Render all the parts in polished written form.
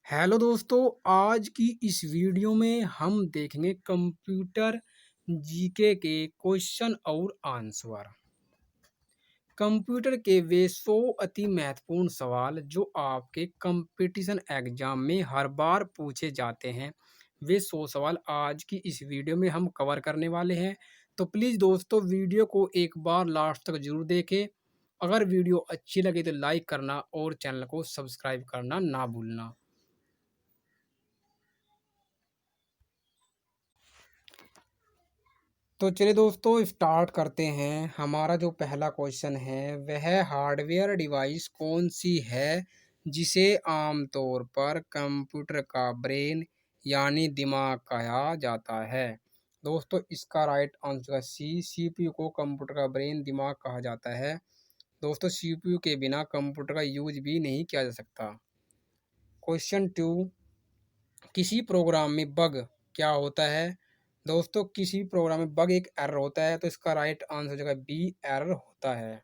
Hello दोस्तों, आज की इस वीडियो में हम देखेंगे कंप्यूटर जीके के क्वेश्चन और आंसर। कंप्यूटर के वे 100 अति महत्वपूर्ण सवाल जो आपके कंपटीशन एग्जाम में हर बार पूछे जाते हैं। वे 100 सवाल आज की इस वीडियो में हम कवर करने वाले हैं। तो प्लीज़ दोस्तों, वीडियो को एक बार लास्ट तक जरूर देखें। अगर वीडियो अच्छी लगे तो लाइक करना और चैनल को सब्सक्राइब करना ना भूलना। तो चलिए दोस्तों, स्टार्ट करते हैं। हमारा जो पहला क्वेश्चन है वह हार्डवेयर डिवाइस कौन सी है जिसे आमतौर पर कंप्यूटर का ब्रेन यानी दिमाग कहा जाता है। दोस्तों, इसका राइट आंसर है सी, सीपीयू को कंप्यूटर का ब्रेन दिमाग कहा जाता है। दोस्तों, सीपीयू के बिना कंप्यूटर का यूज भी नहीं किया जा सकता। क्वेश्चन टू, किसी प्रोग्राम में बग क्या होता है। दोस्तों, किसी प्रोग्राम में बग एक एरर होता है, तो इसका राइट आंसर हो जाएगा बी, एरर होता है।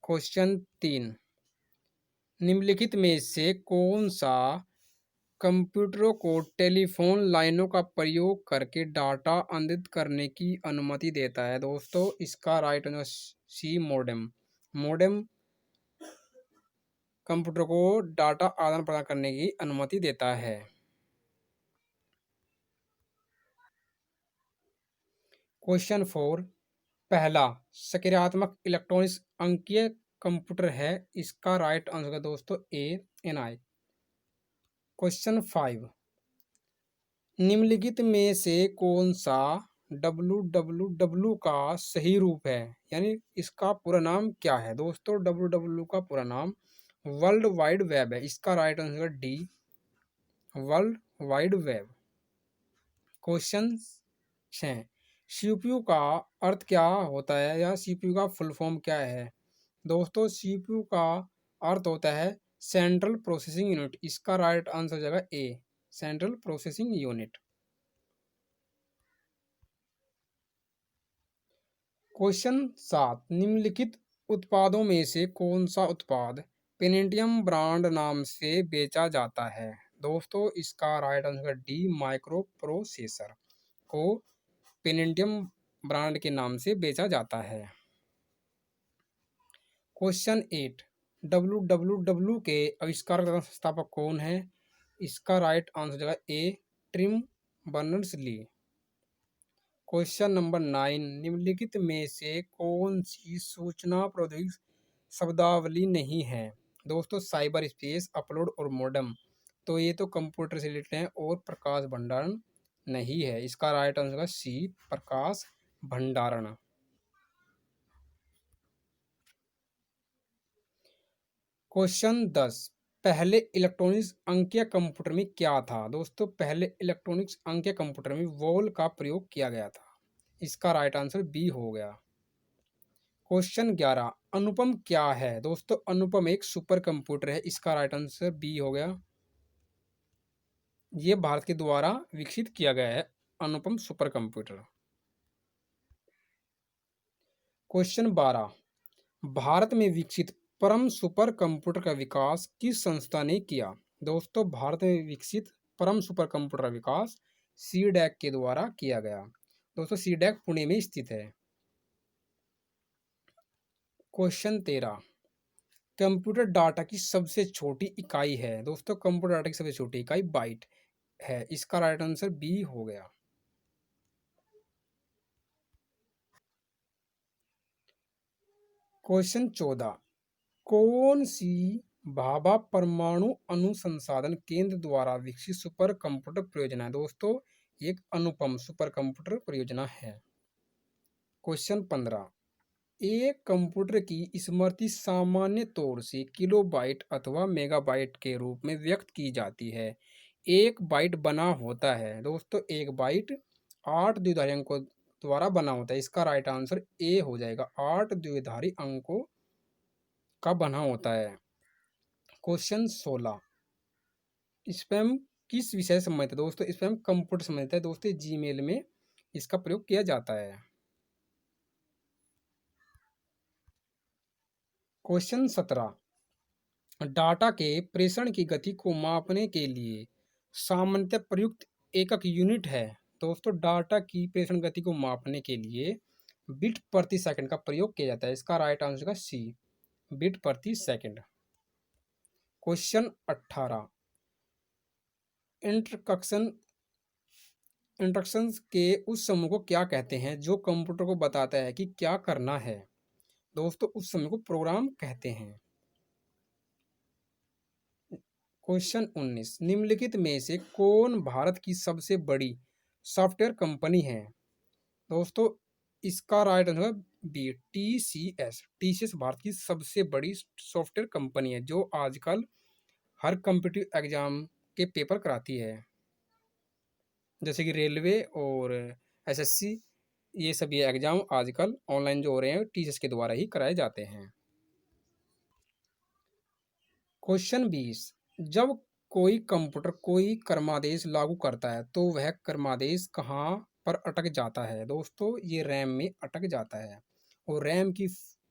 क्वेश्चन तीन, निम्नलिखित में से कौन सा कंप्यूटरों को टेलीफोन लाइनों का प्रयोग करके डाटा अंतरित करने की अनुमति देता है। दोस्तों, इसका right answer C, modem. Modem computer को डाटा आदान प्रदान करने की अनुमति देता है। क्वेश्चन फोर, पहला सकारात्मक इलेक्ट्रॉनिक्स अंकीय कंप्यूटर है। इसका राइट आंसर है दोस्तों ए, एनआई। क्वेश्चन फाइव, निम्नलिखित में से कौन सा www का सही रूप है, यानी इसका पूरा नाम क्या है। दोस्तों, www का पूरा नाम वर्ल्ड वाइड वेब है। इसका राइट आंसर है D, world wide web. Question 6, CPU का अर्थ क्या होता है या सीपीयू का फुल फॉर्म क्या है। दोस्तों, सीपीयू का अर्थ होता है सेंट्रल प्रोसेसिंग यूनिट। इसका राइट आंसर हो जाएगा ए, सेंट्रल प्रोसेसिंग यूनिट। क्वेश्चन 7, निम्नलिखित उत्पादों में से कौन सा उत्पाद पेनेटियम ब्रांड नाम से बेचा जाता है। दोस्तों, इसका right answer D, micro processor को पेनेटियम ब्रांड के नाम से बेचा जाता है। क्वेश्चन 8, www के आविष्कारक तथा संस्थापक कौन है। इसका राइट आंसर जगह A, Tim Berners Lee. Question number 9, निम्नलिखित में से कौन सी सूचना प्रौद्योगिकी शब्दावली नहीं है। दोस्तों, साइबर स्पेस, अपलोड और मॉडेम। तो ये तो कंप्यूटर से रिलेटेड है और प्रकाश भंडारण नहीं है। इसका राइट आंसर है सी, प्रकाश भंडारण। क्वेश्चन 10, पहले इलेक्ट्रॉनिक्स अंकीय कंप्यूटर में क्या था। दोस्तों, पहले इलेक्ट्रॉनिक्स अंकीय कंप्यूटर में वोल का प्रयोग किया गया था। इसका राइट आंसर बी हो गया। क्वेश्चन 11, अनुपम क्या है। दोस्तों, अनुपम एक सुपर कंप्यूटर है। इसका राइट आंसर बी हो गया। ये भारत के द्वारा विकसित किया गया है अनुपम सुपर कंप्यूटर। क्वेश्चन 12, भारत में विकसित परम सुपर कंप्यूटर का विकास किस संस्था ने किया। दोस्तों, भारत में विकसित परम सुपर कंप्यूटर का विकास सीडैक के द्वारा किया गया। दोस्तों, सीडैक पुणे में स्थित है। क्वेश्चन 13, कंप्यूटर डाटा की सबसे छोटी इकाई है। दोस्तों, कंप्यूटर डाटा की सबसे छोटी इकाई बाइट है। इसका राइट आंसर बी हो गया। क्वेश्चन 14, कौन सी भाभा परमाणु अनुसंधान केंद्र द्वारा विकसित सुपर कंप्यूटर परियोजना है। दोस्तों, एक अनुपम सुपर कंप्यूटर परियोजना है। क्वेश्चन 15, एक कंप्यूटर की स्मृति सामान्य तौर से किलोबाइट अथवा मेगाबाइट के रूप में व्यक्त की जाती है। एक बाइट बना होता है। दोस्तों, एक बाइट 8 द्विधारी अंकों द्वारा बना होता है। इसका राइट आंसर ए हो जाएगा, 8 द्विधारी अंकों का बना होता है। क्वेश्चन 16, स्पैम किस विषय से संबंधित है। दोस्तों, स्पैम कंप्यूटर से संबंधित है। दोस्तों, जीमेल में इसका प्रयोग किया जाता है। क्वेश्चन 17, डाटा के प्रेषण की गति को मापने के लिए सामान्यतः प्रयुक्त एकक यूनिट है। दोस्तों, डाटा की प्रेषण गति को मापने के लिए बिट प्रति सेकंड का प्रयोग किया जाता है। इसका राइट आंसर का सी, बिट प्रति सेकंड। क्वेश्चन 18, इंस्ट्रक्शन इंस्ट्रक्शंस के उस समूह को क्या कहते हैं जो कंप्यूटर को बताता है कि क्या करना है? दोस्तों, उस समूह को प्रोग्राम कहते हैं। क्वेश्चन 19, निम्नलिखित में से कौन भारत की सबसे बड़ी सॉफ्टवेयर कंपनी है? दोस्तों, इसका right answer B, TCS. TCS भारत की सबसे बड़ी सॉफ्टवेयर कंपनी है जो आजकल हर कॉम्पिटिटिव एग्जाम के पेपर कराती है, जैसे कि रेलवे और एसएससी। ये सभी एग्जाम आजकल ऑनलाइन जो हो रहे हैं टीसीएस के द्वारा ही कराए जाते हैं। क्वेश्चन 20, जब कोई कंप्यूटर कोई क्रमादेश लागू करता है तो वह क्रमादेश कहाँ पर अटक जाता है? दोस्तों, ये रैम में अटक जाता है और रैम की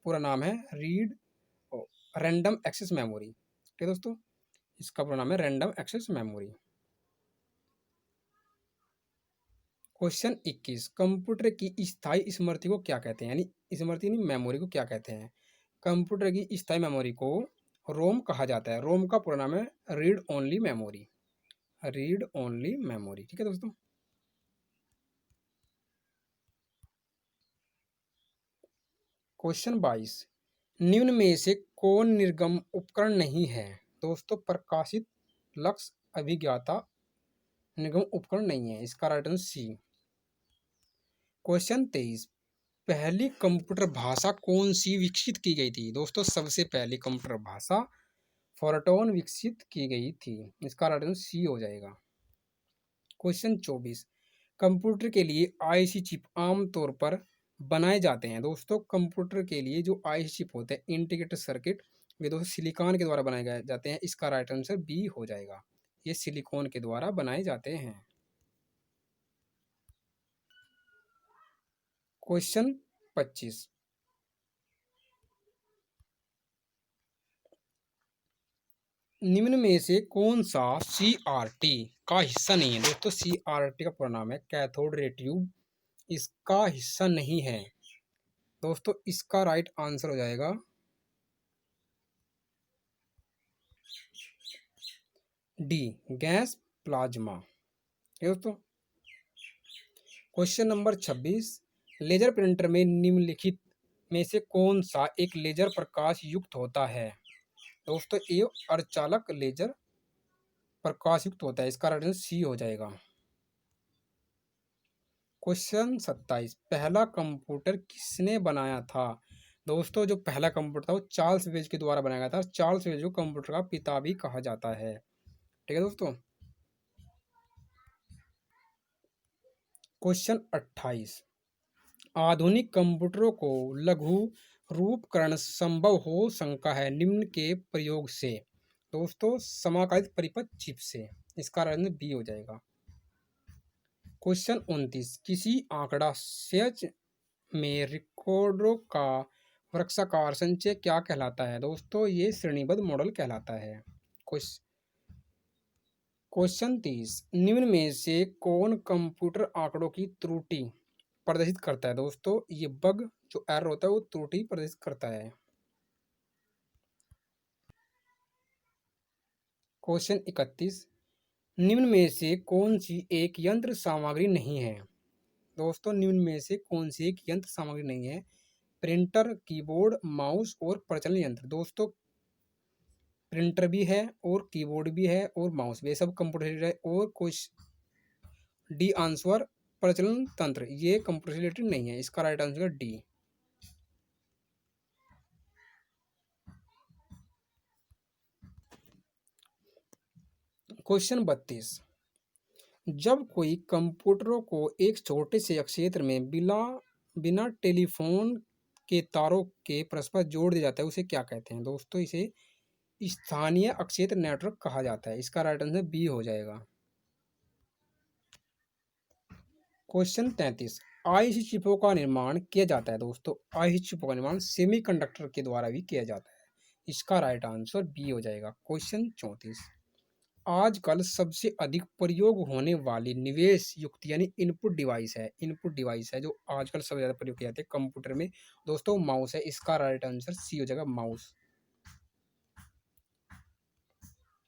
पूरा नाम है रीड रैंडम एक्सेस मेमोरी। ठीक है दोस्तों, इसका पूरा नाम है random access memory. Question 21, computer की स्थायी स्मृति को क्या कहते हैं? यानी स्मृति नहीं, मेमोरी को क्या कहते हैं? कंप्यूटर की स्थायी मेमोरी को रोम कहा जाता है। रोम का पूरा नाम है read only memory. Read only memory. ठीक है दोस्तों। क्वेश्चन 22, निम्न में से कौन निर्गम उपकरण नहीं है? दोस्तों, प्रकाशित लक्ष्य अभिज्ञाता निर्गम उपकरण नहीं है। इसका राइट आंसर सी। क्वेश्चन 23, पहली कंप्यूटर भाषा कौन सी विकसित की गई थी? दोस्तों, सबसे पहली कंप्यूटर भाषा फोरटोन विकसित की गई थी। इसका राइट आंसर सी हो जाएगा। क्वेश्चन 24, कंप्यूटर के लिए आईसी चिप आमतौर पर बनाए जाते हैं। दोस्तों, कंप्यूटर के लिए जो आईसी चिप होते हैं इंटीग्रेटेड सर्किट, वे दोस्तों सिलिकॉन के द्वारा बनाए गए जाते हैं। इसका राइट आंसर बी हो जाएगा, ये सिलिकॉन के द्वारा बनाए जाते हैं। क्वेश्चन 25, निम्न में से कौन सा सीआरटी का हिस्सा नहीं है? दोस्तों, सीआरटी का पूरा नाम है कैथोड रे ट्यूब, इसका हिस्सा नहीं है। दोस्तों, इसका राइट आंसर हो जाएगा डी, गैस प्लाज्मा। दोस्तों, क्वेश्चन नंबर 26, लेजर प्रिंटर में निम्नलिखित में से कौन सा एक लेजर प्रकाश युक्त होता है? दोस्तों, ये अर्धचालक लेजर प्रकाश युक्त होता है। इसका राइट आंसर सी हो जाएगा। क्वेश्चन 27, पहला कंप्यूटर किसने बनाया था? दोस्तों, जो पहला कंप्यूटर था वो चार्ल्स बेज के द्वारा बनाया गया था। चार्ल्स बेज को कंप्यूटर का पिता भी कहा जाता है। ठीक है दोस्तों। क्वेश्चन 28, आधुनिक कंप्यूटरों को लघु रूपकरण संभव हो सकता है निम्न के प्रयोग से? दोस्तों, समाकलित परिपथ चिप से। इसका आंसर बी हो जाएगा। क्वेश्चन 29, किसी आंकड़ा सेच में रिकॉर्डों का वृक्षाकार संचय क्या कहलाता है? दोस्तों, ये श्रेणीबद्ध मॉडल कहलाता है। क्वेश्चन 30, निम्न में से कौन कंप्यूटर आंकड़ों की त्रुटि प्रदर्शित करता है? दोस्तों, ये बग जो एरर होता है वो त्रुटि प्रदर्शित करता है। क्वेश्चन 31, निम्न में से कौन सी एक यंत्र सामग्री नहीं है? दोस्तों, निम्न में से कौन सी एक यंत्र सामग्री नहीं है? प्रिंटर, कीबोर्ड, माउस और प्रचलन यंत्र। दोस्तों, प्रिंटर भी है और कीबोर्ड भी है और माउस भी है, सब कंप्यूटर से रिलेटेड है। और कुछ डी आंसर प्रचलन तंत्र, ये कंप्यूटर से रिलेटेड नहीं है। इसका राइट आंसर डी। क्वेश्चन 32, जब कोई कंप्यूटरों को एक छोटे से क्षेत्र में बिना बिना टेलीफोन के तारों के परस्पर जोड़ दिया जाता है उसे क्या कहते हैं? दोस्तों, इसे स्थानीय अक्षेत्र नेटवर्क कहा जाता है। इसका राइट आंसर बी हो जाएगा। क्वेश्चन 33, आईसी चिपों का निर्माण किया जाता है। दोस्तों, आईसी चिपों का निर्माण सेमीकंडक्टर के द्वारा भी किया जाता है। इसका राइट आंसर बी हो जाएगा। क्वेश्चन 34, आजकल सबसे अधिक प्रयोग होने वाली निवेश युक्त यानी इनपुट डिवाइस है जो आजकल सबसे ज़्यादा प्रयोग किए जाते हैं कंप्यूटर में दोस्तों, माउस है। इसका राइट आंसर सी हो जाएगा, माउस।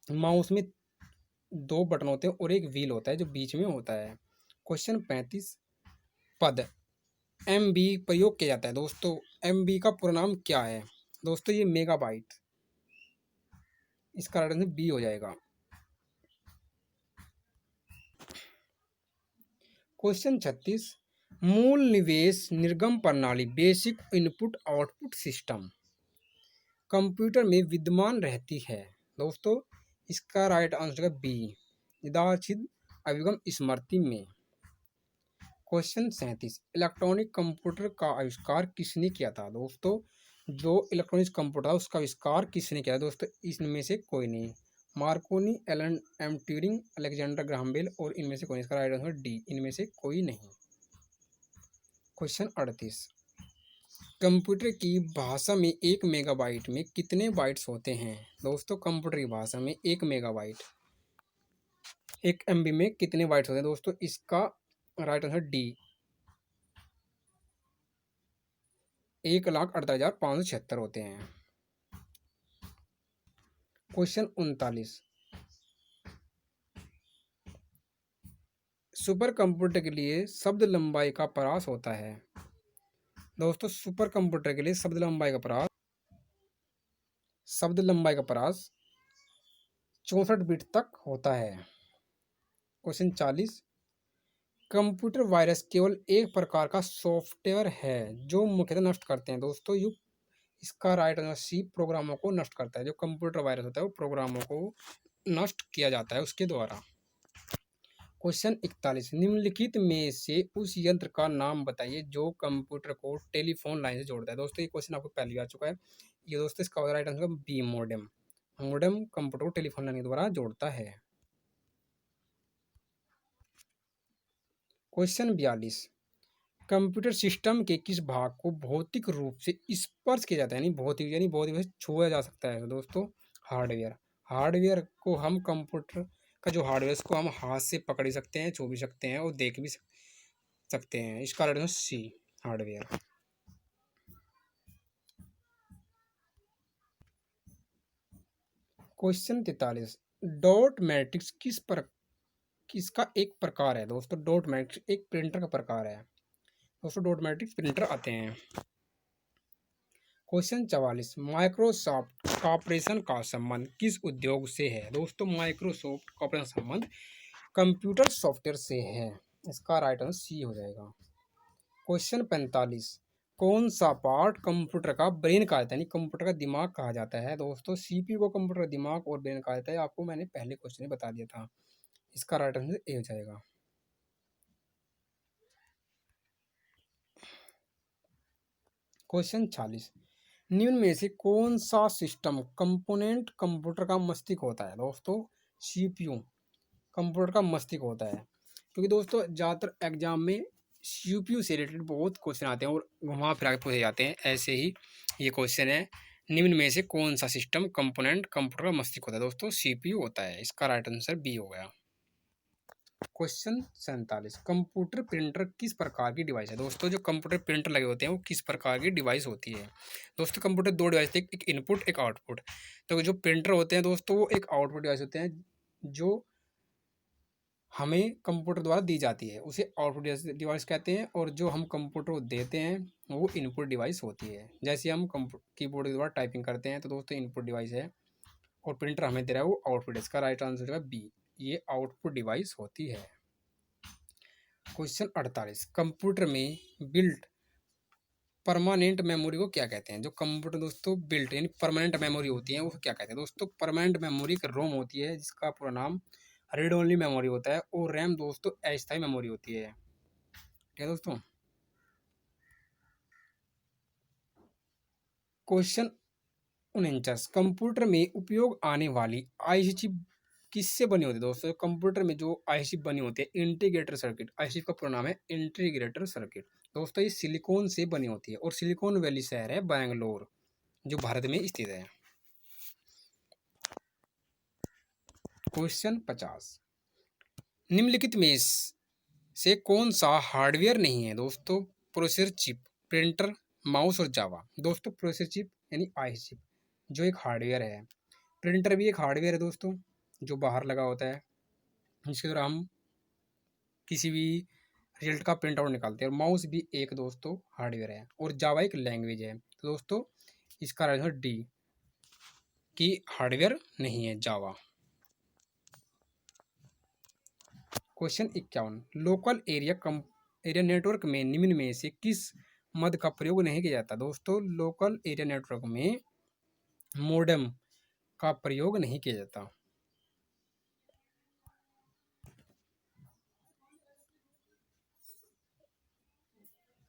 माउस में दो बटन होते हैं और एक व्हील होता है जो बीच में होता है। क्वेश्चन 35, पद एम बी प्रयोग किया जाता है दोस्तों, एम बी का पूरा नाम क्या है दोस्तों? ये मेगाबाइट। इसका राइट आंसर बी हो जाएगा। क्वेश्चन 36, मूल निवेश निर्गम प्रणाली basic input output system computer में विद्यमान रहती है दोस्तों। इसका राइट आंसर है बी, यदाचित अभिगम स्मृति में। क्वेश्चन 37, इलेक्ट्रॉनिक कंप्यूटर का आविष्कार किसने किया था दोस्तों? जो इलेक्ट्रॉनिक कंप्यूटर उसका आविष्कार किसने किया दोस्तों? इनमें से कोई नहीं, Marconi, Alan M Turing, Alexander Graham Bell और इनमें से कोई। इसका राइट आंसर डी, इनमें से कोई नहीं। क्वेश्चन 38, कंप्यूटर की भाषा में 1 मेगाबाइट में कितने बाइट्स होते हैं दोस्तों? कंप्यूटर की भाषा में 1 मेगाबाइट 1 MB में कितने बाइट्स होते हैं दोस्तों? इसका राइट आंसर डी, 1,48,576 होते हैं। क्वेश्चन 39, सुपर कंप्यूटर के लिए शब्द लंबाई का प्रयास होता है दोस्तों। सुपर कंप्यूटर के लिए शब्द लंबाई का प्रयास 64 बिट तक होता है। क्वेश्चन 40, कंप्यूटर वायरस केवल एक प्रकार का सॉफ्टवेयर है जो मुख्यतः नष्ट करते हैं दोस्तों। इसका राइट आंसर सी, प्रोग्रामों को नष्ट करता है। जो कंप्यूटर वायरस होता है वो प्रोग्रामों को नष्ट किया जाता है उसके द्वारा। क्वेश्चन 41, निम्नलिखित में से उस यंत्र का नाम बताइए जो कंप्यूटर को टेलीफोन लाइन से जोड़ता है दोस्तों। ये क्वेश्चन आपको पहले आ चुका है ये दोस्तों। इसका right answer B, modem. Modem computer को टेलीफोन लाइन के द्वारा जोड़ता है। क्वेश्चन 42, कंप्यूटर सिस्टम के किस भाग को भौतिक रूप से स्पर्श किया जाता है यानी भौतिक रूप से छुआ जा सकता है दोस्तों? हार्डवेयर। हार्डवेयर को हम कंप्यूटर का जो हार्डवेयर इसको हम हाथ से पकड़ भी सकते हैं, छू भी सकते हैं और देख भी सकते हैं। इसका right answer C, hardware. Question 43, dot matrix किसका एक प्रकार है दोस्तों? डॉट मैट्रिक्स एक प्रिंटर का प्रकार है दोस्तों। डॉट मैट्रिक्स प्रिंटर आते हैं। क्वेश्चन 44, माइक्रोसॉफ्ट कॉर्पोरेशन का संबंध किस उद्योग से है दोस्तों? माइक्रोसॉफ्ट कॉर्पोरेशन संबंध कंप्यूटर सॉफ्टवेयर से है। इसका राइट आंसर सी हो जाएगा। क्वेश्चन 45, कौन सा पार्ट कंप्यूटर का ब्रेन कहा जाता है यानी कंप्यूटर का दिमाग कहा जाता है दोस्तों? सीपीयू को कंप्यूटर का दिमाग और ब्रेन कहा जाता है, आपको मैंने पहले क्वेश्चन में बता दिया था। इसका राइट आंसर ए हो जाएगा। क्वेश्चन 46, निम्न में से कौन सा सिस्टम कंपोनेंट कंप्यूटर का मस्तिष्क होता है दोस्तों? सीपीयू कंप्यूटर का मस्तिष्क होता है, क्योंकि दोस्तों ज़्यादातर एग्जाम में सीपीयू से रिलेटेड बहुत क्वेश्चन आते हैं और घुमा फिरा के पूछे जाते हैं। ऐसे ही ये क्वेश्चन है, निम्न में से कौन सा सिस्टम कंपोनेंट कंप्यूटर का मस्तिष्क होता है दोस्तों? सीपीयू होता है। इसका राइट आंसर बी हो गया। क्वेश्चन 47, कंप्यूटर प्रिंटर किस प्रकार की डिवाइस है दोस्तों? जो कंप्यूटर प्रिंटर लगे होते हैं वो किस प्रकार की डिवाइस होती है दोस्तों? कंप्यूटर दो डिवाइस होती है, एक इनपुट एक आउटपुट। तो जो प्रिंटर होते हैं दोस्तों वो एक आउटपुट डिवाइस होते हैं जो हमें कंप्यूटर द्वारा दी जाती है, उसे आउटपुट डिवाइस कहते हैं। और जो हम कंप्यूटर को देते हैं वो इनपुट डिवाइस होती है। जैसे हम कीबोर्ड के द्वारा टाइपिंग करते हैं तो दोस्तों इनपुट डिवाइस है और प्रिंटर हमें दे रहा है वो आउटपुट। इसका राइट आंसर है बी, ये आउटपुट डिवाइस होती है। क्वेश्चन 48, कंप्यूटर में बिल्ट परमानेंट मेमोरी को क्या कहते हैं? जो कंप्यूटर दोस्तों बिल्ट यानी परमानेंट मेमोरी होती है वो क्या कहते हैं दोस्तों? परमानेंट मेमोरी एक रोम होती है जिसका पूरा नाम रीड ओनली मेमोरी होता है, और रैम दोस्तों अस्थायी मेमोरी होती है। ठीक है दोस्तों। क्वेश्चन 49, कंप्यूटर में उपयोग आने वाली आईसी चिप किससे बनी होती है दोस्तों? कंप्यूटर में जो आईसी चिप बनी होती है इंटीग्रेटर सर्किट, आईसी चिप का पूरा नाम है इंटीग्रेटर सर्किट दोस्तों। ये सिलिकॉन से बनी होती है और सिलिकॉन वैली शहर है बैंगलोर जो भारत में स्थित है। क्वेश्चन 50, निम्नलिखित में से कौन सा हार्डवेयर नहीं है दोस्तों? प्रोसेसर चिप, प्रिंटर, माउस और जावा। दोस्तों प्रोसेसर चिप यानी आई चिप जो एक हार्डवेयर है, प्रिंटर भी एक हार्डवेयर है दोस्तों जो बाहर लगा होता है, जिसके द्वारा हम किसी भी रिजल्ट का प्रिंट आउट निकालते हैं। और माउस भी एक दोस्तों हार्डवेयर है, और जावा एक लैंग्वेज है। तो दोस्तों इसका आंसर डी की हार्डवेयर नहीं है जावा। क्वेश्चन 51, लोकल एरिया नेटवर्क में निम्न में से किस मद का प्रयोग नहीं किया जाता? दोस्तों लोकल एरिया नेटवर्क में मोडेम का प्रयोग नहीं किया जाता।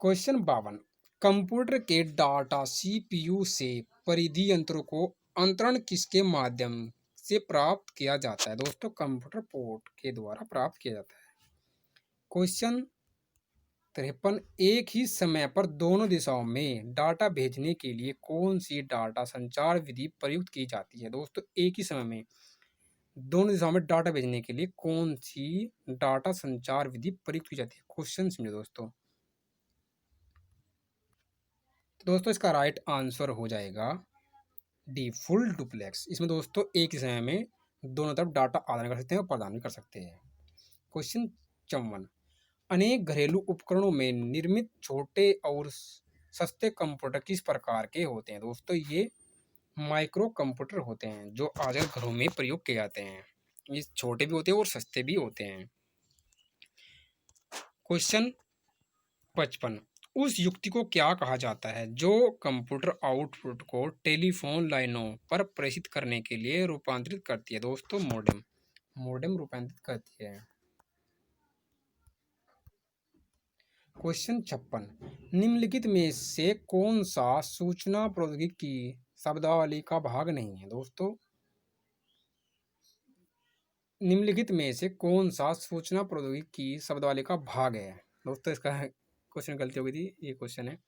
क्वेश्चन 52, कंप्यूटर के डाटा सीपीयू से परिधि यंत्रों को अंतरण किसके माध्यम से प्राप्त किया जाता है? दोस्तों कंप्यूटर पोर्ट के द्वारा प्राप्त किया जाता है। क्वेश्चन 53, एक ही समय पर दोनों दिशाओं में डाटा भेजने के लिए कौन सी डाटा संचार विधि प्रयुक्त की जाती है? दोस्तों एक ही समय में दोनों दिशाओं में डाटा भेजने के लिए कौन सी डाटा संचार विधि प्रयुक्त की जाती है? क्वेश्चन समझो दोस्तों। तो दोस्तों इसका राइट आंसर हो जाएगा डी, फुल डुप्लेक्स। इसमें दोस्तों एक ही समय में दोनों तरफ डाटा आदान कर सकते हैं और प्रदान भी कर सकते हैं। क्वेश्चन 54, अनेक घरेलू उपकरणों में निर्मित छोटे और सस्ते कंप्यूटर किस प्रकार के होते हैं? दोस्तों ये माइक्रो कंप्यूटर होते हैं जो आजकल घरों में प्रयोग किए जाते हैं। ये छोटे भी होते हैं और सस्ते भी होते हैं। क्वेश्चन 55, उस युक्ति को क्या कहा जाता है जो कंप्यूटर आउटपुट को टेलीफोन लाइनों पर प्रेषित करने के लिए रूपांतरित करती है? दोस्तों मोडेम, मोडेम रूपांतरित करती है। क्वेश्चन 56, निम्नलिखित में से कौन सा सूचना प्रौद्योगिकी की शब्दावली का भाग नहीं है? दोस्तों निम्नलिखित में से कौन सा सूचना प्रौद्योगिकी की शब्दावली का भाग है? दोस्तों इसका क्वेश्चन गलती हो गई थी, ये क्वेश्चन है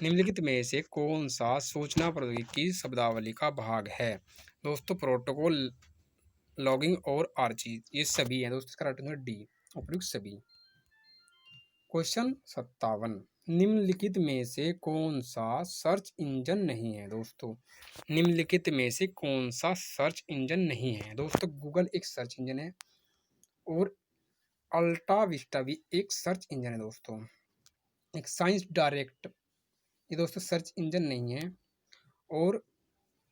निम्नलिखित में से कौन सा सूचना प्रौद्योगिकी की शब्दावली का भाग है? दोस्तों प्रोटोकॉल, लॉगिंग और आर्ची ये सभी है दोस्तों। इसका राइट आंसर डी, उपयुक्त सभी। क्वेश्चन 57, निम्नलिखित में से कौन सा सर्च इंजन नहीं है? दोस्तों निम्नलिखित में से कौन सा सर्च इंजन नहीं है? दोस्तों गूगल एक सर्च इंजन है, और अल्टा विस्टा भी एक सर्च इंजन है दोस्तों। एक साइंस डायरेक्ट ये दोस्तों सर्च इंजन नहीं है, और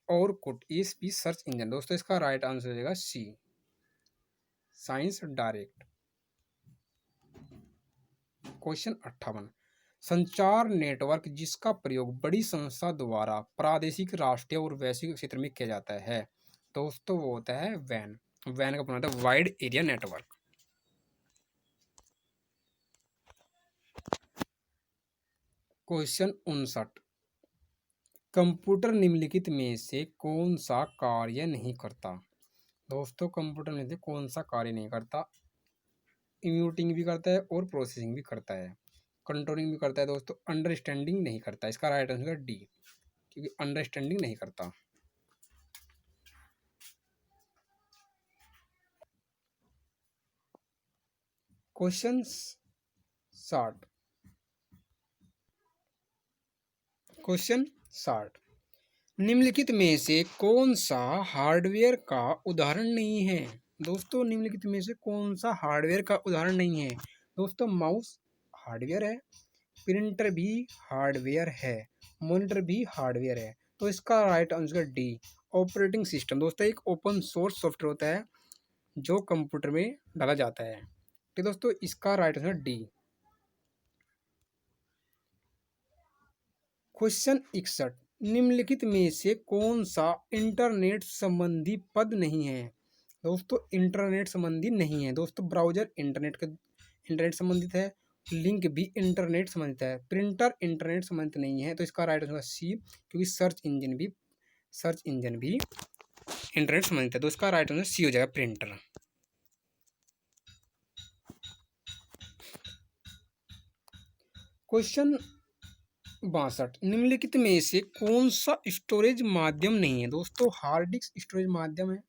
कुट ये भी सर्च इंजन। दोस्तों इसका राइट आंसर हो जाएगा सी, साइंस डायरेक्ट। क्वेश्चन 58, संचार नेटवर्क जिसका प्रयोग बड़ी संस्था द्वारा प्रादेशिक, राष्ट्रीय और वैश्विक क्षेत्र में किया जाता है दोस्तों वो होता है वैन। वैन का पूर्ण होता है wide area network. Question 59, computer निम्नलिखित में से कौन सा कार्य नहीं करता? दोस्तों कंप्यूटर में से कौन सा कार्य नहीं करता? इम्यूटिंग भी करता है और प्रोसेसिंग भी करता है, कंट्रोलिंग भी करता है दोस्तों, अंडरस्टैंडिंग नहीं करता। इसका राइट आंसर डी, क्योंकि अंडरस्टैंडिंग नहीं करता। क्वेश्चन 60, क्वेश्चन 60, निम्नलिखित में से कौन सा हार्डवेयर का उदाहरण नहीं है? दोस्तों निम्नलिखित में से कौन सा हार्डवेयर का उदाहरण नहीं है? दोस्तों माउस हार्डवेयर है, प्रिंटर भी हार्डवेयर है, मॉनिटर भी हार्डवेयर है। तो इसका right answer D, operating system. दोस्तों एक ओपन सोर्स सॉफ्टवेयर होता है जो कंप्यूटर में डाला जाता है। तो दोस्तों इसका राइट आंसर डी। क्वेश्चन 61, निम्नलिखित में से कौन सा इंटरनेट संबंधी पद नहीं है? दोस्तों इंटरनेट संबंधी नहीं है। दोस्तों ब्राउजर इंटरनेट संबंधित है, लिंक भी इंटरनेट संबंधित है, प्रिंटर इंटरनेट संबंधित नहीं है। तो इसका राइट आंसर सी, क्योंकि सर्च इंजन भी इंटरनेट संबंधित है। तो इसका राइट आंसर सी हो जाएगा, प्रिंटर। क्वेश्चन 62, निम्नलिखित में से कौन सा स्टोरेज माध्यम नहीं है? दोस्तों हार्ड डिस्क स्टोरेज माध्यम है,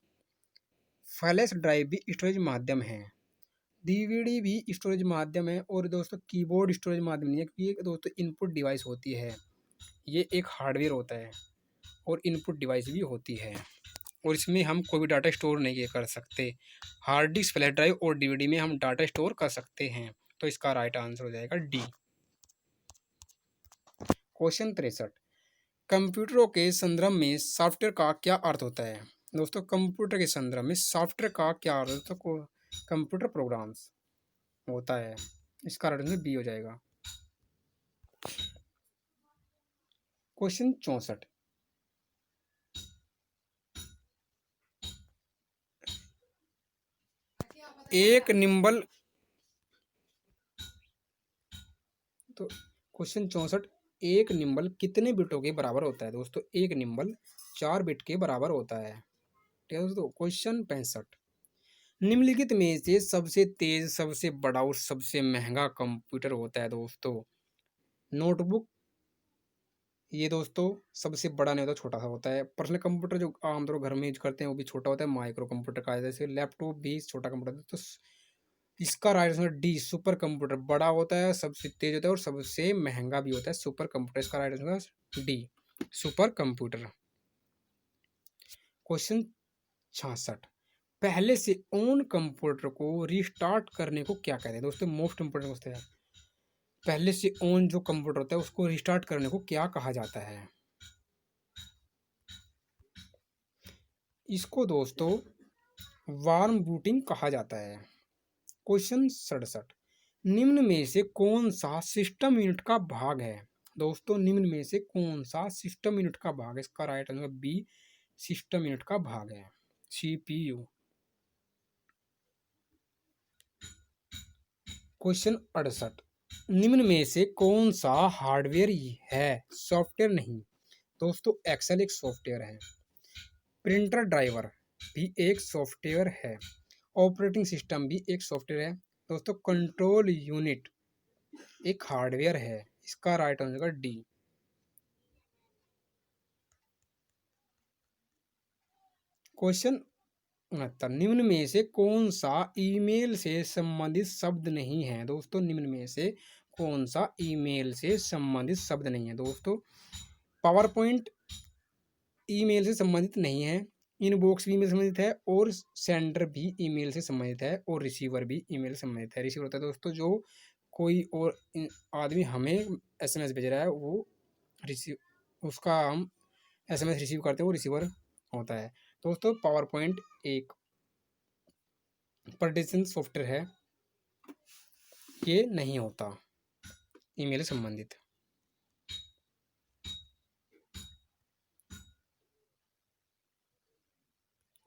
फ्लैश ड्राइव भी स्टोरेज माध्यम है, डीवीडी भी स्टोरेज माध्यम है, और दोस्तों कीबोर्ड स्टोरेज माध्यम नहीं है, क्योंकि ये दोस्तों इनपुट डिवाइस होती है। ये एक हार्डवेयर होता है और इनपुट डिवाइस भी होती है, और इसमें हम कोई भी डाटा स्टोर नहीं कर सकते। हार्ड डिस्क, फ्लैश ड्राइव और डीवीडी में हम डाटा स्टोर कर सकते हैं। तो इसका राइट आंसर हो जाएगा डी। क्वेश्चन 63, कंप्यूटरों के संदर्भ में सॉफ्टवेयर का क्या अर्थ होता है? दोस्तों कंप्यूटर के संदर्भ में सॉफ्टवेयर का क्या अर्थ होता है? तो कंप्यूटर प्रोग्राम्स होता है। इसका राइट आंसर बी हो जाएगा। क्वेश्चन 64, एक निम्बल, तो क्वेश्चन 64, एक निम्बल कितने बिटों के बराबर होता है? दोस्तों एक निम्बल 4 बिट के बराबर होता है। ठीक है दोस्तों। क्वेश्चन 65, निम्नलिखित में से सबसे तेज, सबसे बड़ा और सबसे महंगा कंप्यूटर होता है? दोस्तों नोटबुक, ये दोस्तों सबसे बड़ा नहीं होता, छोटा सा होता है। पर्सनल कंप्यूटर जो आमतौर पर घर में यूज करते हैं वो भी छोटा होता है, माइक्रो कंप्यूटर का, जैसे लैपटॉप भी छोटा कंप्यूटर होता है। तो इसका right answer D, super computer. बड़ा होता है, सबसे तेज होता है और सबसे महंगा भी होता है सुपर कंप्यूटर। इसका right answer D, super computer. Question 66, पहले से ऑन कंप्यूटर को रिस्टार्ट करने को क्या कहते हैं? दोस्तों मोस्ट इंपोर्टेंट क्वेश्चन है। पहले से ऑन जो कंप्यूटर होता है उसको रिस्टार्ट करने को क्या कहा जाता है? इसको दोस्तों वार्म बूटिंग कहा जाता है। क्वेश्चन 67, निम्न में से कौन सा सिस्टम यूनिट का भाग है? दोस्तों निम्न में से कौन सा सिस्टम यूनिट का भाग है? इसका right answer B, system unit का भाग है, सीपीयू। क्वेश्चन 68, निम्न में से कौन सा हार्डवेयर है, सॉफ्टवेयर नहीं? दोस्तों एक्सेल एक सॉफ्टवेयर है, प्रिंटर ड्राइवर भी एक सॉफ्टवेयर है, ऑपरेटिंग सिस्टम भी एक सॉफ्टवेयर है। दोस्तों कंट्रोल यूनिट एक हार्डवेयर है। इसका राइट आंसर डी। क्वेश्चन 69, निम्न में से कौन सा ईमेल से संबंधित शब्द नहीं है? दोस्तों निम्न में से कौन सा ईमेल से संबंधित शब्द नहीं है? दोस्तों पावर पॉइंट ईमेल से संबंधित नहीं है, इनबॉक्स भी ईमेल से संबंधित है, और सेंडर भी ईमेल से संबंधित है, और रिसीवर भी ईमेल से संबंधित है। रिसीवर होता है दोस्तों जो कोई और आदमी हमें एसएमएस भेज रहा है, वो रिसीव, उसका हम एसएमएस रिसीव करते हैं, वो रिसीवर होता है। दोस्तों पावर पॉइंट एक प्रेजेंटेशन सॉफ्टवेयर है, ये नहीं होता ईमेल से संबंधित।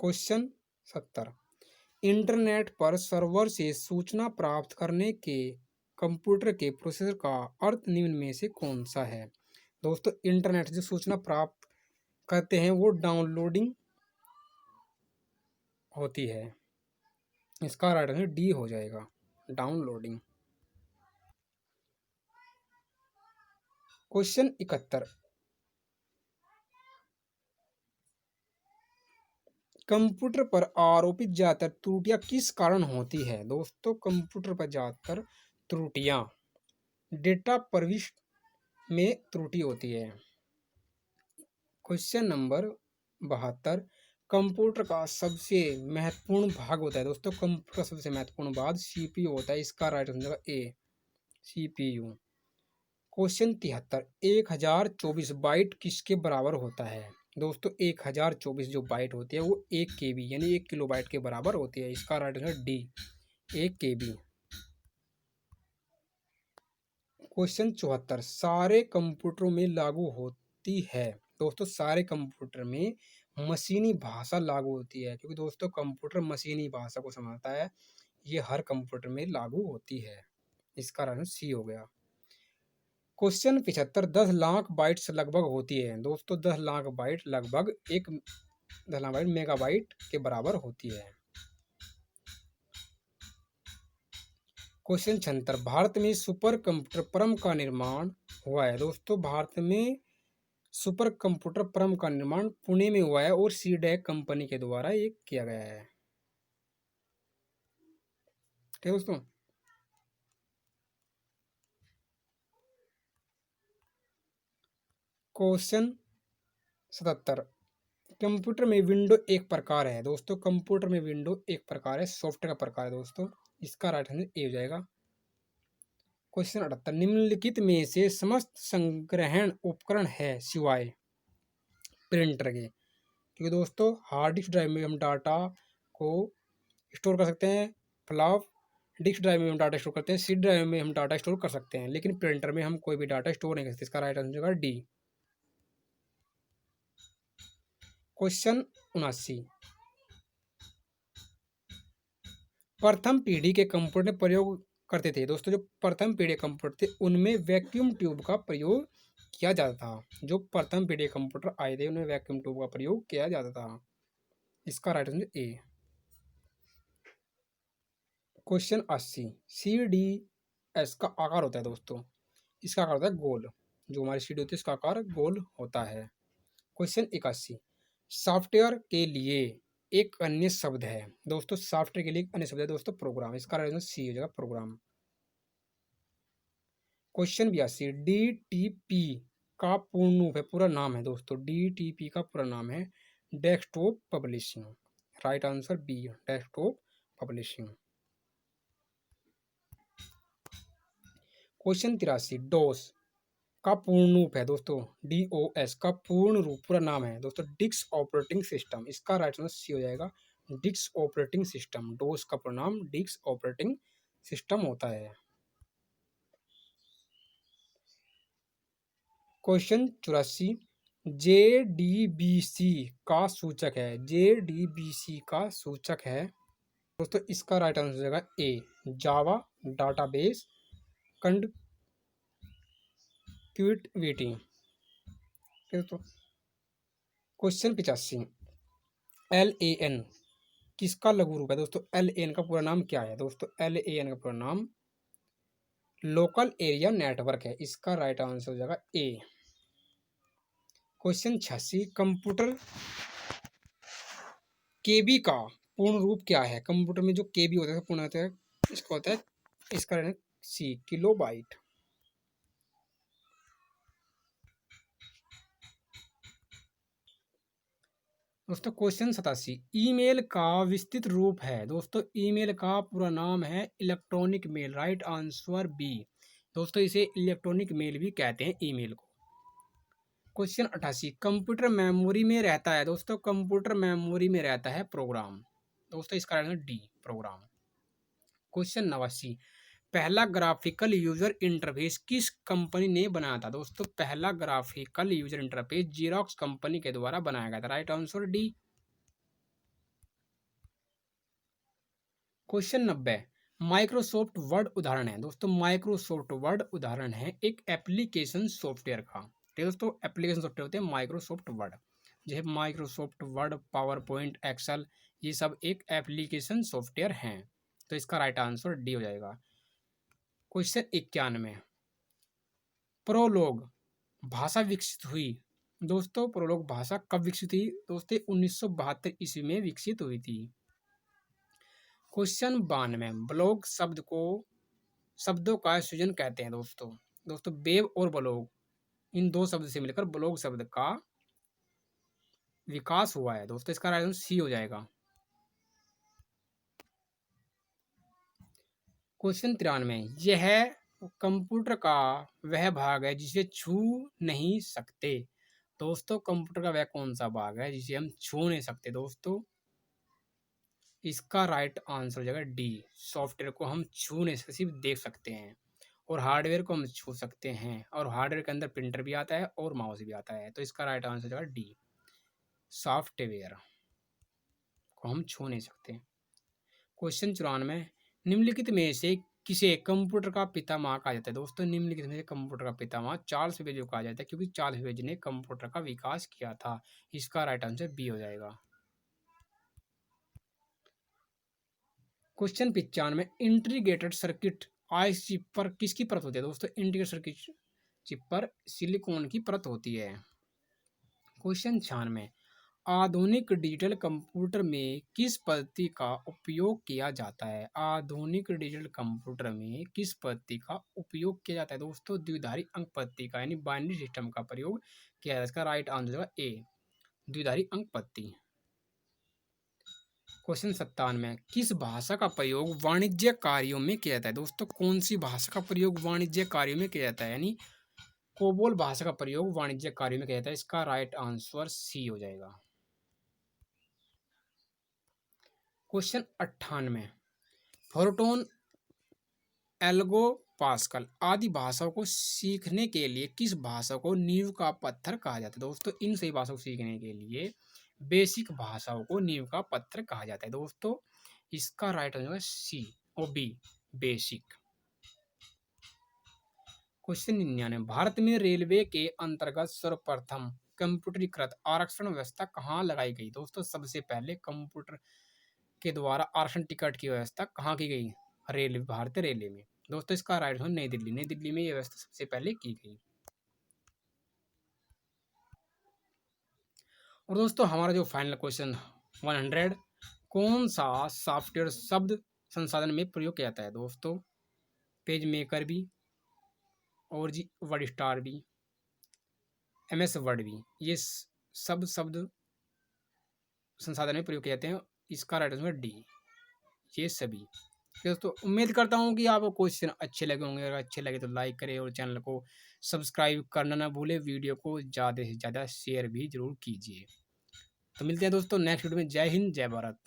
क्वेश्चन 70, इंटरनेट पर सर्वर से सूचना प्राप्त करने के कंप्यूटर के प्रोसेसर का अर्थ निम्न में से कौन सा है? दोस्तों इंटरनेट से सूचना प्राप्त करते हैं वो डाउनलोडिंग होती है। इसका राइट आंसर डी हो जाएगा, डाउनलोडिंग। क्वेश्चन 71, कंप्यूटर पर आरोपित ज्यादातर त्रुटियां किस कारण होती है? दोस्तों कंप्यूटर पर ज्यादातर त्रुटियां डेटा प्रविष्टि में त्रुटि होती है। क्वेश्चन नंबर 72, कंप्यूटर का सबसे महत्वपूर्ण भाग होता है? दोस्तों कंप्यूटर का सबसे महत्वपूर्ण भाग सीपीयू होता है। इसका right answer A, CPU. Question 73, 1024 byte किसके बराबर होता है? दोस्तों 1024 जो बाइट होती है वो 1 KB यानी 1 किलोबाइट के बराबर होती है। इसका right answer D, 1 KB। Question 74, सारे कंप्यूटरों में लागू होती है? दोस्तों सारे कंप्यूटर में मशीनी भाषा लागू होती है, क्योंकि दोस्तों कंप्यूटर मशीनी भाषा को समझता है, ये हर कंप्यूटर में लागू होती है। इसका आंसर सी हो गया। क्वेश्चन 75, 10 लाख बाइट्स लगभग होती है? दोस्तों 10 लाख बाइट लगभग 10 लाख बाइट मेगाबाइट के बराबर होती है। क्वेश्चन 76, भारत में सुपर कंप्यूटर परम का निर्माण हुआ है? दोस्तों भारत में सुपर कंप्यूटर परम का निर्माण पुणे में हुआ है, और सीडैक कंपनी के द्वारा ये किया गया है। ठीक है दोस्तों। क्वेश्चन 77, कंप्यूटर में विंडो एक प्रकार है दोस्तों, कंप्यूटर में विंडो एक प्रकार है, सॉफ्टवेयर का प्रकार है दोस्तों। इसका राइट आंसर ए हो जाएगा। क्वेश्चन 78, निम्नलिखित में से समस्त संग्रहण उपकरण है सिवाय प्रिंटर के। क्योंकि दोस्तों हार्ड डिस्क ड्राइव में हम डाटा को स्टोर कर सकते हैं, फ्लॉप डिस्क ड्राइव में हम डाटा स्टोर करते हैं, सी ड्राइव में हम डाटा स्टोर कर सकते हैं, लेकिन प्रिंटर में हम कोई भी डाटा स्टोर नहीं कर सकते। इसका राइट आंसर होगा डी। क्वेश्चन 79, प्रथम पीढ़ी के कंप्यूटर प्रयोग करते थे दोस्तों, जो प्रथम पीढ़ी कंप्यूटर थे उनमें वैक्यूम ट्यूब का प्रयोग किया जाता था। जो प्रथम पीढ़ी कंप्यूटर आए थे उनमें वैक्यूम ट्यूब का प्रयोग किया जाता था। इसका right answer A. Question 80, C D S का आकार होता है दोस्तों, इसका आकार होता है गोल। जो हमारी सी डी होती है इसका आकार गोल होता है। क्वेश्चन 81, सॉफ्टवेयर के लिए एक अन्य शब्द है दोस्तों, सॉफ्टवेयर के लिए एक अन्य शब्द है दोस्तों प्रोग्राम। इसका राइट आंसर सी हो जाएगा program. Question 82, D T P का पूर्ण रूप है, पूरा नाम है दोस्तों, डी टी पी का पूरा नाम है desktop publishing. Right answer B, desktop publishing. Question 83, DOS का पूर्ण रूप है दोस्तों, डी ओ एस का पूर्ण रूप पूरा नाम है दोस्तों डिस्क ऑपरेटिंग सिस्टम। इसका राइट आंसर सी हो जाएगा, डिस्क ऑपरेटिंग सिस्टम। डोस का पूरा नाम डिस्क ऑपरेटिंग सिस्टम होता है। क्वेश्चन 84, जे डी बी सी का सूचक है, जे डी बी सी का सूचक है दोस्तों, इसका राइट आंसर हो जाएगा ए, जावा डाटाबेस कंडक्टिविटी। दोस्तों क्वेश्चन 85, एल ए एन किसका लघु रूप है दोस्तों, एल ए एन का पूरा नाम क्या है दोस्तों, एल ए एन का पूरा नाम लोकल एरिया नेटवर्क है। इसका राइट आंसर हो जाएगा ए। क्वेश्चन 86, कंप्यूटर केबी का पूर्ण रूप क्या है, कंप्यूटर में जो केबी होता है पूर्ण होता है इसका होता है, इसका सी किलोबाइट। दोस्तों क्वेश्चन 87, ईमेल का विस्तृत रूप है दोस्तों, ईमेल का पूरा नाम है electronic mail. Right answer B दोस्तों, इसे इलेक्ट्रॉनिक मेल भी कहते हैं ईमेल को। क्वेश्चन 88, कंप्यूटर मेमोरी में रहता है दोस्तों, कंप्यूटर मेमोरी में रहता है प्रोग्राम दोस्तों, इसका आंसर डी प्रोग्राम। क्वेश्चन 89, पहला ग्राफिकल यूजर इंटरफेस किस कंपनी ने बनाया था दोस्तों, पहला graphical user interface xerox company के द्वारा बनाया गया था। Right answer D. Question 90, Microsoft word उदाहरण है दोस्तों, माइक्रोसॉफ्ट वर्ड उदाहरण है एक एप्लीकेशन सॉफ्टवेयर का। ठीक है दोस्तों, एप्लीकेशन सॉफ्टवेयर होते हैं माइक्रोसॉफ्ट वर्ड, जैसे Microsoft Word, PowerPoint, Excel, ये सब एक एप्लीकेशन सॉफ्टवेयर हैं। तो इसका राइट आंसर डी हो जाएगा। क्वेश्चन 91, प्रोलोग भाषा विकसित हुई दोस्तों, प्रोलोग भाषा कब विकसित हुई दोस्तों, 1972 ईस्वी में विकसित हुई थी। क्वेश्चन 92, ब्लॉग शब्द को शब्दों का सृजन कहते हैं दोस्तों, दोस्तों वेब और ब्लॉग इन दो शब्द से मिलकर ब्लॉग शब्द का विकास हुआ है दोस्तों, इसका राइट आंसर सी हो जाएगा। क्वेश्चन 93, यह कंप्यूटर का वह भाग है जिसे छू नहीं सकते दोस्तों, कंप्यूटर का वह कौन सा भाग है जिसे हम छू नहीं सकते दोस्तों, इसका राइट आंसर हो जाएगा डी, सॉफ्टवेयर को हम छू नहीं सकते, सिर्फ देख सकते हैं, और हार्डवेयर को हम छू सकते हैं, और हार्डवेयर के अंदर प्रिंटर भी आता है और माउस भी आता है। तो इसका राइट आंसर हो जाएगा डी, सॉफ्टवेयर को हम छू नहीं सकते। क्वेश्चन 94, निम्नलिखित में से किसे कंप्यूटर का पितामह कहा जाता है दोस्तों, निम्नलिखित में से कंप्यूटर का पितामह चार्ल्स बेबेज को कहा जाता है, क्योंकि चार्ल्स बेबेज ने कंप्यूटर का विकास किया था। इसका राइट आंसर बी हो जाएगा। Question 95, integrated circuit IC chip पर किसकी परत होती है दोस्तों, इंटीग्रेटेड सर्किट चिप पर सिलिकॉन की परत होती है। क्वेश्चन 96, आधुनिक डिजिटल कंप्यूटर में किस पद्धति का उपयोग किया जाता है? आधुनिक डिजिटल कंप्यूटर में किस पद्धति का उपयोग किया जाता है? दोस्तों द्विधारी अंक पद्धति का यानी बाइनरी सिस्टम का प्रयोग किया जाता है। इसका राइट आंसर होगा ए, द्विधारी अंक पद्धति। क्वेश्चन 97, किस भाषा का प्रयोग वाणिज्य कार्यों में किया जाता है? दोस्तों कौन सी भाषा का प्रयोग वाणिज्य कार्यों में किया जाता है? यानी कोबोल भाषा का प्रयोग वाणिज्य कार्यों में किया जाता है। इसका राइट आंसर सी हो जाएगा। क्वेश्चन 98, फोरटोन, एल्गो, पास्कल आदि भाषाओं को सीखने के लिए किस भाषा को नींव का पत्थर कहा जाता है? दोस्तों इन सही भाषाओं को सीखने के लिए बेसिक भाषाओं को नींव का पत्थर कहा जाता है। दोस्तों इसका राइट आंसर सी और बी, बेसिक। क्वेश्चन 99, भारत में रेलवे के अंतर्गत सर्वप्रथम कंप्यूटरीकृत आरक्षण व्यवस्था कहाँ लगाई गई? दोस्तों सबसे पहले कंप्यूटर के द्वारा आरक्षण टिकट की व्यवस्था कहाँ की गई? रेलवे, भारतीय रेलवे में। दोस्तों इसका राइट आंसर नई दिल्ली, नई दिल्ली में यह व्यवस्था सबसे पहले की गई। और दोस्तों हमारा जो फाइनल क्वेश्चन 100, कौन सा सॉफ्टवेयर शब्द संसाधन में प्रयोग किया जाता है? दोस्तों पेज मेकर भी, और जी वर्ड स्टार भी, MS वर्ड भी, ये सब शब्द संसाधन में प्रयोग किए जाते हैं। इसका राइट आंसर डी, ये सभी। दोस्तों उम्मीद करता हूँ कि आपको क्वेश्चन अच्छे लगे होंगे। अगर अच्छे लगे तो लाइक करें और चैनल को सब्सक्राइब करना ना भूलें। वीडियो को ज़्यादा से ज़्यादा शेयर भी जरूर कीजिए। तो मिलते हैं दोस्तों नेक्स्ट वीडियो में। जय हिंद, जय भारत।